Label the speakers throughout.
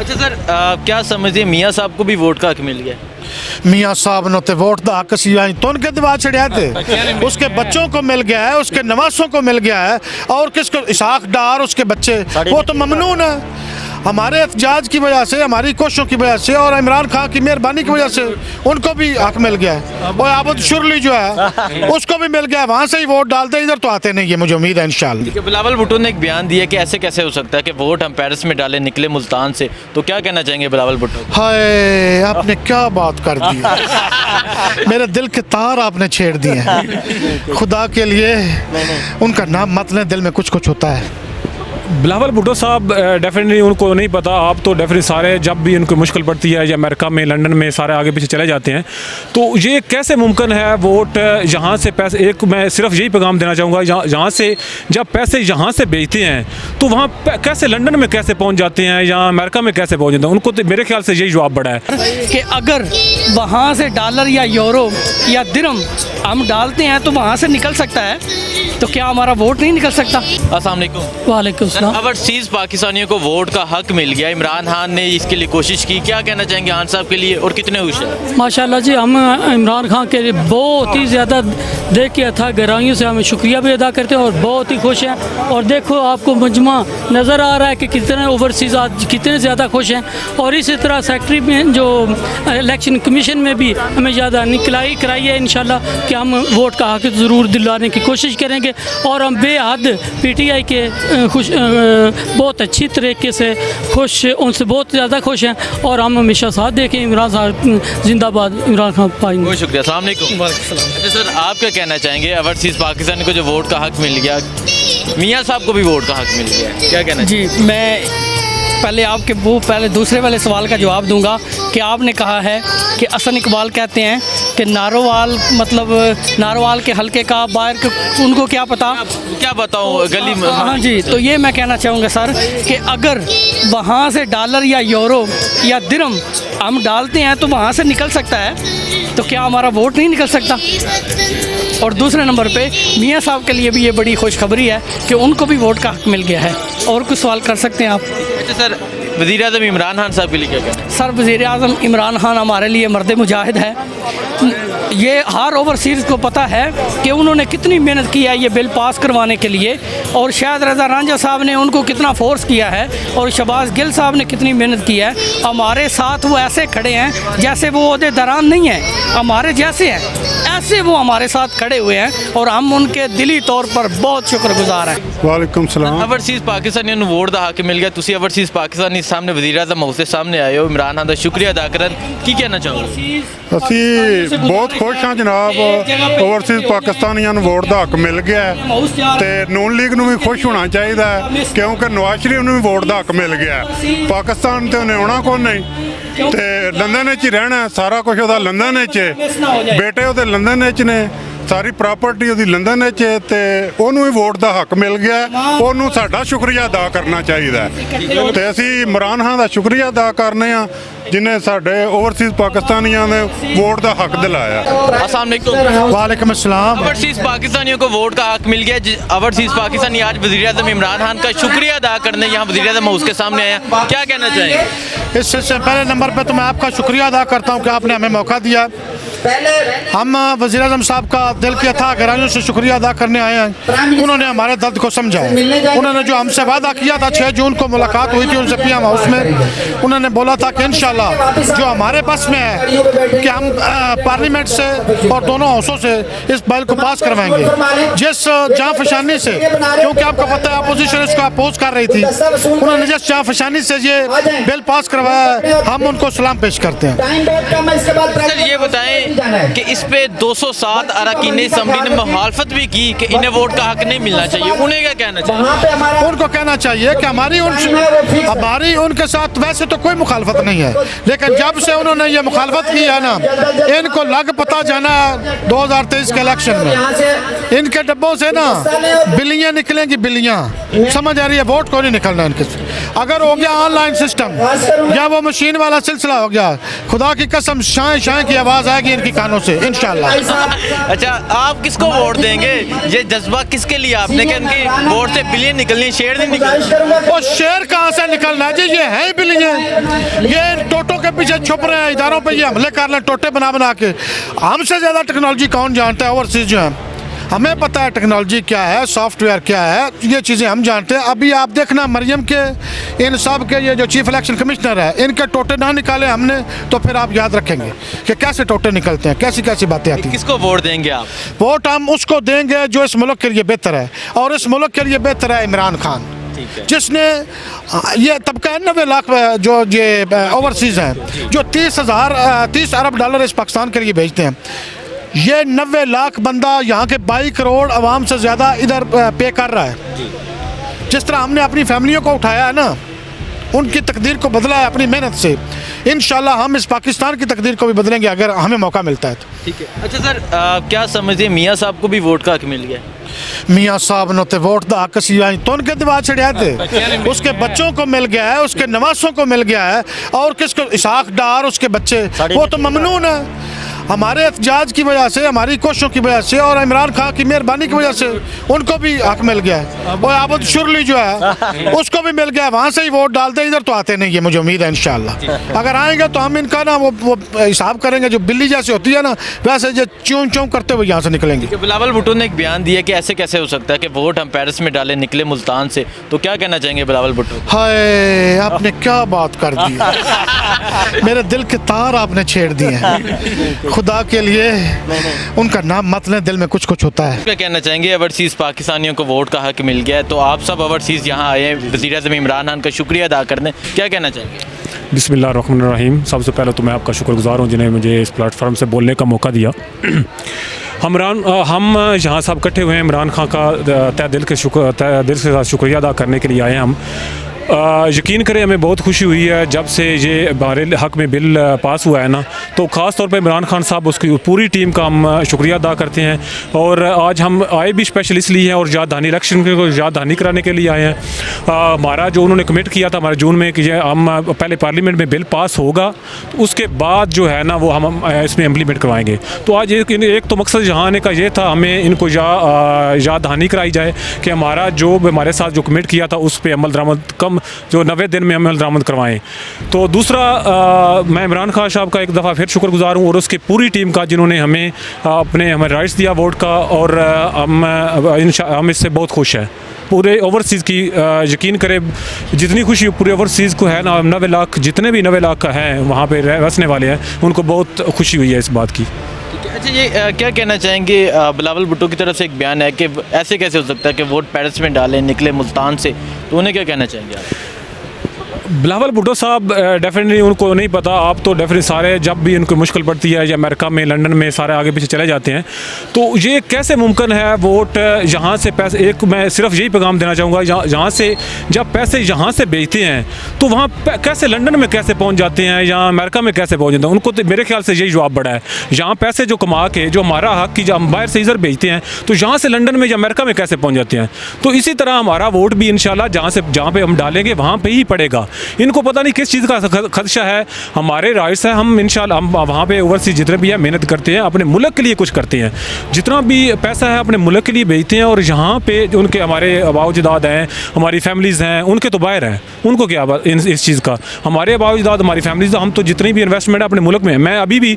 Speaker 1: अच्छा सर, क्या समझते हैं मियाँ साहब को भी वोट का हक मिल गया?
Speaker 2: मियाँ साहब ने तो वोट दा हक सी तो उनके दिवा चढ़िया थे, उसके बच्चों को मिल गया है, उसके नवासों को मिल गया है, और किसको, इसाक डार उसके बच्चे, वो तो ममनून है। हमारे एहतजाज की वजह से, हमारी कोशिशों की वजह से और इमरान खान की मेहरबानी की वजह से उनको भी हक मिल गया है। और आबद शुरली जो है उसको भी मिल गया है, वहाँ से ही वोट डालते हैं, इधर तो आते नहीं है, मुझे उम्मीद है इंशाल्लाह।
Speaker 1: बिलावल भुट्टो ने एक बयान दिया कि ऐसे कैसे हो सकता है कि वोट हम पेरिस में डाले, निकले मुल्तान से, तो क्या कहना चाहेंगे बिलावल भुट्टो?
Speaker 2: हाय, आपने क्या बात कर दी, मेरे दिल के तार आपने छेड़ दिए हैं। खुदा के लिए उनका नाम मत लें, दिल में कुछ कुछ होता है।
Speaker 3: बिलावल भुट्टो साहब डेफिनेटली उनको नहीं पता, आप तो डेफिनेटली सारे जब भी उनको मुश्किल पड़ती है या अमेरिका में, लंदन में, सारे आगे पीछे चले जाते हैं, तो ये कैसे मुमकिन है वोट यहाँ से पैसे, एक मैं सिर्फ यही पैगाम देना चाहूँगा, यहाँ से जब पैसे यहाँ से भेजते हैं तो वहाँ कैसे लंदन में कैसे पहुँच जाते हैं या अमेरिका में कैसे पहुँच जाते हैं, उनको तो मेरे ख्याल से यही जवाब बड़ा है
Speaker 4: कि अगर वहाँ से डॉलर या यूरो या दिरहम हम डालते हैं तो वहाँ से निकल सकता है, तो क्या हमारा वोट नहीं निकल सकता?
Speaker 1: अस्सलाम वालेकुम।
Speaker 4: वालेकुम सलाम।
Speaker 1: ओवरसीज पाकिस्तानियों को वोट का हक मिल गया, इमरान खान ने इसके लिए कोशिश की, क्या कहना चाहेंगे खान साहब के लिए और कितने खुश हैं?
Speaker 5: माशाल्लाह जी, हम इमरान खान के लिए बहुत ही ज़्यादा देख के था गहराइयों से हमें शुक्रिया भी अदा करते हैं और बहुत ही खुश हैं। और देखो आपको मजमा नज़र आ रहा है कि कितने ओवरसीज़ आज कितने ज़्यादा खुश हैं। और इसी तरह सेक्रेटरी में जो इलेक्शन कमीशन में भी हमें ज़्यादा निकलाई कराई है इंशाल्लाह कि हम वोट का हक ज़रूर दिलाने की कोशिश करेंगे। और हम बेहद PTI के खुश, बहुत अच्छी तरीके से खुश, उनसे बहुत ज़्यादा खुश हैं और हम हमेशा साथ देखें। इमरान साहब जिंदाबाद, इमरान खान पाएंगे।
Speaker 1: बहुत शुक्रिया। अस्सलाम वालेकुम। अच्छा सर, आप क्या कहना चाहेंगे, ओवरसीज पाकिस्तानी को जो वोट का हक मिल गया, मियाँ साहब को भी वोट का हक मिल गया, क्या कहना
Speaker 4: जी, मैं पहले दूसरे वाले सवाल का जवाब दूंगा कि आपने कहा है कि हसन इकबाल कहते हैं कि नारोवाल, मतलब नारोवाल के हलके का बाहर के उनको क्या पता,
Speaker 1: क्या बताऊँ गली में।
Speaker 4: हाँ जी, तो ये मैं कहना चाहूँगा सर कि अगर वहाँ से डॉलर या यूरो या दिरहम हम डालते हैं तो वहाँ से निकल सकता है, तो क्या हमारा वोट नहीं निकल सकता? और दूसरे नंबर पे मियाँ साहब के लिए भी ये बड़ी खुशखबरी है कि उनको भी वोट का हक मिल गया है। और कुछ सवाल कर सकते हैं आप?
Speaker 1: अच्छा सर, वज़ीर आज़म इमरान खान साहब के लिए क्या कहना?
Speaker 4: सर, वज़ीर आज़म इमरान खान हमारे लिए मर्द मुजाहिद है। ये हर ओवरसीज़ को पता है कि उन्होंने कितनी मेहनत की है ये बिल पास करवाने के लिए, और शायद रज़ा रांझा साहब ने उनको कितना फोर्स किया है, और शहबाज गिल साहब ने कितनी मेहनत की है। हमारे साथ वो ऐसे खड़े हैं जैसे वो ओहदेदारान नहीं हैं, हमारे जैसे हैं, ऐसे वो हमारे साथ खड़े हुए हैं और हम उनके दिली तौर पर बहुत शुक्रगुजार हैं।
Speaker 2: वालेकुम सलाम।
Speaker 1: ओवरसीज पाकिस्तानियों ਨੂੰ ਵੋਟ ਦਾ ਹੱਕ ਮਿਲ ਗਿਆ, ਤੁਸੀਂ ओवरसीज ਪਾਕਿस्तानी ਸਾਹਮਣੇ ਵਜ਼ੀਰ ਆਜ਼ਮ ਹਾਊਸ ਦੇ ਸਾਹਮਣੇ ਆਏ ਹੋ, ਇਮਰਾਨ ਖਾਨ ਦਾ ਸ਼ੁਕਰੀਆ ਅਦਾ ਕਰਨ, ਕੀ ਕਹਿਣਾ ਚਾਹੋਗੇ?
Speaker 6: ਅਸੀਂ ਬਹੁਤ ਖੁਸ਼ ਹਾਂ ਜਨਾਬ, ਓਵਰਸੀਜ਼ ਪਾਕਿਸਤਾਨੀਆਂ ਨੂੰ ਵੋਟ ਦਾ ਹੱਕ ਮਿਲ ਗਿਆ ਹੈ ਤੇ ਨੂਨ ਲੀਗ ਨੂੰ ਵੀ ਖੁਸ਼ ਹੋਣਾ ਚਾਹੀਦਾ ਹੈ ਕਿਉਂਕਿ ਨਵਾਜ਼ ਸ਼ਰੀਫ ਨੂੰ ਵੀ ਵੋਟ ਦਾ ਹੱਕ ਮਿਲ ਗਿਆ ਹੈ। ਪਾਕਿਸਤਾਨ ਤੇ ਉਹਨੇ ਆਉਣਾ ਕੋਈ ਨਹੀਂ ਤੇ ਲੰਦਨ ਵਿੱਚ ਹੀ ਰਹਿਣਾ, ਸਾਰਾ ਕੁਝ ਉਹਦਾ ਲੰਦਨ ਵਿੱਚ ਹੈ, ਬੇਟੇ ਉਹਦੇ ਲੰਦਨ ਵਿੱਚ ਨੇ, ਸਾਰੀ ਪ੍ਰਾਪਰਟੀ ਉਹਦੀ ਲੰਦਨ ਵਿੱਚ ਹੈ ਤੇ ਉਹਨੂੰ ਵੀ ਵੋਟ ਦਾ ਹੱਕ ਮਿਲ ਗਿਆ, ਉਹਨੂੰ ਸਾਡਾ ਸ਼ੁਕਰੀਆ ਅਦਾ ਕਰਨਾ ਚਾਹੀਦਾ ਤੇ ਅਸੀਂ ਇਮਰਾਨ ਖਾਨ ਦਾ ਸ਼ੁਕਰੀਆ ਅਦਾ ਕਰਨੇ ਆ जिन्हें साढ़े ओवरसीज पाकिस्तानियों ने वोट का हक दिलाया।
Speaker 1: अस्सलाम वालेकुम।
Speaker 2: वालेकुम अस्सलाम।
Speaker 1: ओवरसीज पाकिस्तानियों को वोट का हक मिल गया, ओवरसीज पाकिस्तानी आज वज़ीर आज़म इमरान खान का शुक्रिया अदा करने यहाँ वज़ीर आज़म हाउस के सामने आए हैं, क्या कहना चाहेंगे?
Speaker 2: इससे पहले नंबर पे तो मैं आपका शुक्रिया अदा करता हूँ कि आपने हमें मौका दिया। हम वज़ीर आज़म साहब का दिल की अथाह गहराइयों से शुक्रिया अदा करने आए हैं। उन्होंने हमारे दर्द को समझा। उन्होंने जो हमसे वादा किया था 6 जून को मुलाकात हुई थी उनसे PM हाउस में, उन्होंने बोला था कि इंशाल्लाह जो हमारे पास में है कि हम पार्लियामेंट से और दोनों हाउसों से इस बिल को पास करवाएंगे, जिस जांफशानी से, क्योंकि आपको पता है अपोजिशन इसको अपोज कर रही थी, उन्होंने जिस जांफशानी से ये बिल पास करवाया, हम उनको सलाम पेश करते हैं।
Speaker 1: सर ये बताएं कि इस पे 207 अरकान असम्बली ने मुखालफत भी की कि इन्हें वोट का हक नहीं मिलना चाहिए, उन्हें क्या कहना चाहिए?
Speaker 2: उनको कहना चाहिए कि हमारी उनके साथ वैसे तो कोई मुखालफत नहीं है, लेकिन जब से उन्होंने ये मुखालफत की है ना, इनको लग पता जाना 2023 के इलेक्शन में इनके डब्बों से ना बिल्लियाँ निकलेंगी, बिल्लियाँ, समझ आ रही है? वोट को नहीं निकलना इनके से। अगर हो गया ऑनलाइन सिस्टम या वो मशीन वाला सिलसिला हो गया, खुदा की कसम शाय शाय की आवाज़ आएगी इनकी कानों से इंशाल्लाह।
Speaker 1: अच्छा, आप किसको वोट देंगे? ये जज्बा किसके लिए आपने कि उनकी वोट से बिलियन निकलनी, शेर नहीं निकलनी?
Speaker 2: वो शेर कहाँ से निकलना है जी, ये है ही बिलियन। ये टोटो के पीछे छुप रहे हैं, इदारों पे ये हमले कर रहे हैं टोटे बना बना के। हमसे ज़्यादा टेक्नोलॉजी कौन जानता है? ओवरसीज जो है, हमें पता है टेक्नोलॉजी क्या है, सॉफ्टवेयर क्या है, ये चीज़ें हम जानते हैं। अभी आप देखना मरियम के, इन सब के, ये जो चीफ इलेक्शन कमिश्नर है, इनके टोटे ना निकाले हमने तो फिर आप याद रखेंगे कि कैसे टोटे निकलते हैं, कैसी कैसी बातें आती हैं।
Speaker 1: किसको वोट देंगे आप?
Speaker 2: वोट हम उसको देंगे जो इस मुल्क के लिए बेहतर है, और इस मुल्क के लिए बेहतर है इमरान खान, जिसने ये तबका 90 लाख जो ये ओवरसीज हैं, जो 30 अरब डॉलर इस पाकिस्तान के लिए भेजते हैं, ये 90 लाख बंदा यहाँ के 22 करोड़ आवाम से ज़्यादा इधर पे कर रहा है। जिस तरह हमने अपनी फैमिलियों को उठाया है ना, उनकी तकदीर को बदला है अपनी मेहनत से, इंशाल्लाह हम इस पाकिस्तान की तकदीर को भी बदलेंगे अगर हमें मौका मिलता है तो।
Speaker 1: ठीक है। अच्छा सर, क्या समझते हैं मियाँ साहब को भी वोट का हक मिल गया?
Speaker 2: मियाँ साहब ने तो वोट दा हक सी तो उनके दिमाग चढ़िया थे, उसके बच्चों को मिल गया है, उसके नवासों को मिल गया है, और किसको? इसाक डार उसके बच्चे, वो तो ममनून है। हमारे एहतजाज की वजह से, हमारी कोशिशों की वजह से और इमरान खान की मेहरबानी की वजह से उनको भी हक मिल गया है। और आबद शुरली जो है उसको भी मिल गया है, वहाँ से ही वोट डालते, इधर तो आते नहीं है। मुझे उम्मीद है इंशाल्लाह अगर आएंगे तो हम इनका ना वो हिसाब करेंगे, जो बिल्ली जैसे होती है ना वैसे जो च्यों च्यों करते हुए यहाँ से निकलेंगे।
Speaker 1: बिलावल भुट्टो ने एक बयान दिया कि ऐसे कैसे हो सकता है कि वोट हम पेरिस में डाले, निकले मुल्तान से, तो क्या कहना चाहेंगे बिलावल भुट्टो?
Speaker 2: हाय, आपने क्या बात कर दी मेरे दिल के तार आपने छेड़ दिए हैं। खुदा के लिए उनका नाम मत लें, दिल में कुछ कुछ होता है।
Speaker 1: क्या कहना चाहेंगे? ओवरसीज़ पाकिस्तानियों को वोट का हक मिल गया है, तो आप सब ओवरसीज़ यहाँ आए हैं, वज़ीर-ए-आज़म इमरान खान का शुक्रिया अदा करने, क्या कहना चाहेंगे?
Speaker 3: बिस्मिल्लाहिर्रहमानिर्रहीम। सबसे पहले तो मैं आपका शुक्रगुज़ार हूँ जिन्हें मुझे इस प्लेटफॉर्म से बोलने का मौका दिया। हम यहाँ सब इकट्ठे हुए हैं, इमरान खान का तहे दिल से शुक्रिया अदा करने के लिए आए हैं हम। यकीन करें हमें बहुत खुशी हुई है जब से ये हमारे हक़ में बिल पास हुआ है ना, तो ख़ास तौर पे इमरान खान साहब उसकी पूरी टीम का हम शुक्रिया अदा करते हैं। और आज हम आए भी स्पेशल इसलिए हैं और याद दहानी इलेक्शन को याद दहानी कराने के लिए आए हैं। हमारा जो उन्होंने कमिट किया था हमारे जून में कि हम पहले पार्लियामेंट में बिल पास होगा, तो उसके बाद जो है ना वो हम इसमें इम्प्लीमेंट करवाएंगे। तो आज एक तो मकसद यहाँ आने का ये था, हमें इनको याद दहानी कराई जाए कि हमारा जो हमारे साथ जो कमिट किया था उस पर अमल दरामद कम जो 90 दिन में अमल दरामद करवाएं। तो दूसरा मैं इमरान खान साहब का एक दफ़ा फिर शुक्रगुजार हूँ और उसकी पूरी टीम का जिन्होंने हमें हमें राइट्स दिया वोट का, और हम इससे बहुत खुश हैं। पूरे ओवरसीज़ की यकीन करें जितनी खुशी पूरे ओवरसीज़ को है ना, 90 लाख जितने भी 90 लाख हैं वहाँ पे बसने वाले हैं, उनको बहुत खुशी हुई है इस बात की।
Speaker 1: अच्छा, ये क्या कहना चाहेंगे? बिलावल भुट्टो की तरफ से एक बयान है कि ऐसे कैसे हो सकता है कि वोट पेरिस में डालें, निकले मुल्तान से, तो उन्हें क्या कहना चाहेंगे आप?
Speaker 3: बिलावल भुट्टो साहब डेफिनेटली उनको नहीं पता, आप तो डेफिनेटली सारे जब भी उनको मुश्किल पड़ती है या अमेरिका में लंदन में सारे आगे पीछे चले जाते हैं, तो ये कैसे मुमकिन है वोट यहाँ से पैसे, एक मैं सिर्फ यही पैगाम देना चाहूँगा, यहाँ से जब पैसे यहाँ से भेजते हैं तो वहाँ कैसे लंदन में कैसे पहुँच जाते हैं या अमेरिका में कैसे पहुँच जाते हैं, उनको तो मेरे ख्याल से यही जवाब बड़ा है। यहाँ पैसे जो कमा के जो हमारा हक की जब हम बाहर से इधर भेजते हैं तो यहाँ से लंदन में या अमेरिका में कैसे पहुँच जाते हैं। तो इसी तरह हमारा वोट भी इंशाल्लाह जहाँ पे हम डालेंगे वहाँ पे ही पड़ेगा। इनको पता नहीं किस चीज़ का खदशा है, हमारे राइट्स है, हम इंशाल्लाह हम वहाँ पे ओवरसीज जितने भी है मेहनत करते हैं, अपने मुल्क के लिए कुछ करते हैं, जितना भी पैसा है अपने मुल्क के लिए भेजते हैं। और यहाँ पे जो उनके हमारे अबाउजदाद हैं, हमारी फैमिलीज़ हैं, उनके तो बाहर हैं, उनको क्या इस चीज़ का, हमारे अबाउजदाद हमारी फैमिलीज़, हम तो जितनी भी इन्वेस्टमेंट है अपने मुल्क में, मैं अभी भी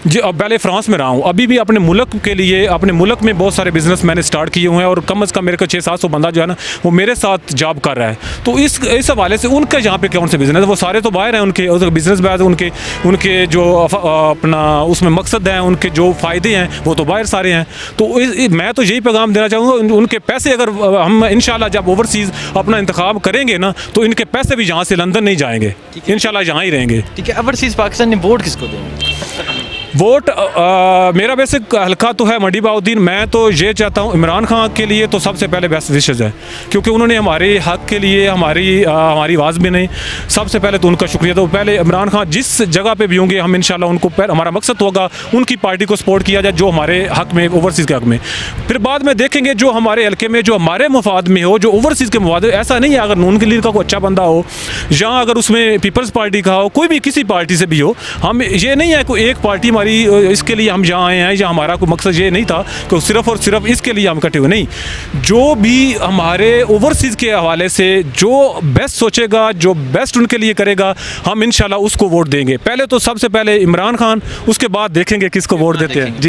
Speaker 3: पहले फ्रांस में रहा हूँ, अभी भी अपने मुल्क के लिए अपने मुल्क में बहुत सारे बिज़नेस मैंने स्टार्ट किए हुए हैं और कम अज़ कम मेरे को 600-700 बंदा जो है ना वो मेरे साथ जॉब कर रहा है। तो इस हवाले से उनके यहाँ पे कौन से बिज़नेस, वो सारे तो बाहर हैं, उनके बिज़नेस बाहर, उनके जो अपना उसमें मकसद है, उनके जो फ़ायदे हैं वो तो बाहर सारे हैं। तो मैं तो यही पैगाम देना चाहूँगा, उनके पैसे अगर हम इंशाल्लाह जब ओवरसीज़ अपना इंतखाब करेंगे ना तो इनके पैसे भी यहाँ से लंदन नहीं जाएंगे, इंशाल्लाह यहाँ ही रहेंगे।
Speaker 1: ठीक है, ओवरसीज़ पाकिस्तान ने वोट किसको देंगे?
Speaker 3: वोट मेरा बेसिक हल्का तो है मंडी बहाउद्दीन। मैं तो ये चाहता हूँ इमरान खान के लिए तो सबसे पहले बेस्ट विशेज़ है, क्योंकि उन्होंने हमारे हक़ के लिए हमारी आवाज़ भी नहीं, सबसे पहले तो उनका शुक्रिया। तो पहले इमरान खान जिस जगह पे भी होंगे हम इंशाल्लाह उनको हमारा मकसद होगा उनकी पार्टी को सपोर्ट किया जाए जो हमारे हक़ में, ओवरसीज़ के हक़ में। फिर बाद में देखेंगे जो हमारे हल्के में जो हमारे मुफाद में हो, जो ओवरसीज़ के मुफाद, ऐसा नहीं है अगर नून के लीग का कोई अच्छा बंदा हो या अगर उसमें पीपल्स पार्टी का हो, कोई भी किसी पार्टी से भी हो, हम ये नहीं है कोई एक पार्टी हमारी हमारी इसके लिए हम यहाँ आए हैं, या हमारा कोई मकसद ये नहीं था कि सिर्फ और सिर्फ इसके लिए हम इकट्ठे हुए, नहीं। जो भी हमारे ओवरसीज़ के हवाले से जो बेस्ट सोचेगा, जो बेस्ट उनके लिए करेगा, हम इंशाल्लाह उसको वोट देंगे। पहले तो सबसे पहले इमरान खान, उसके बाद देखेंगे किसको वोट देते हैं। जी।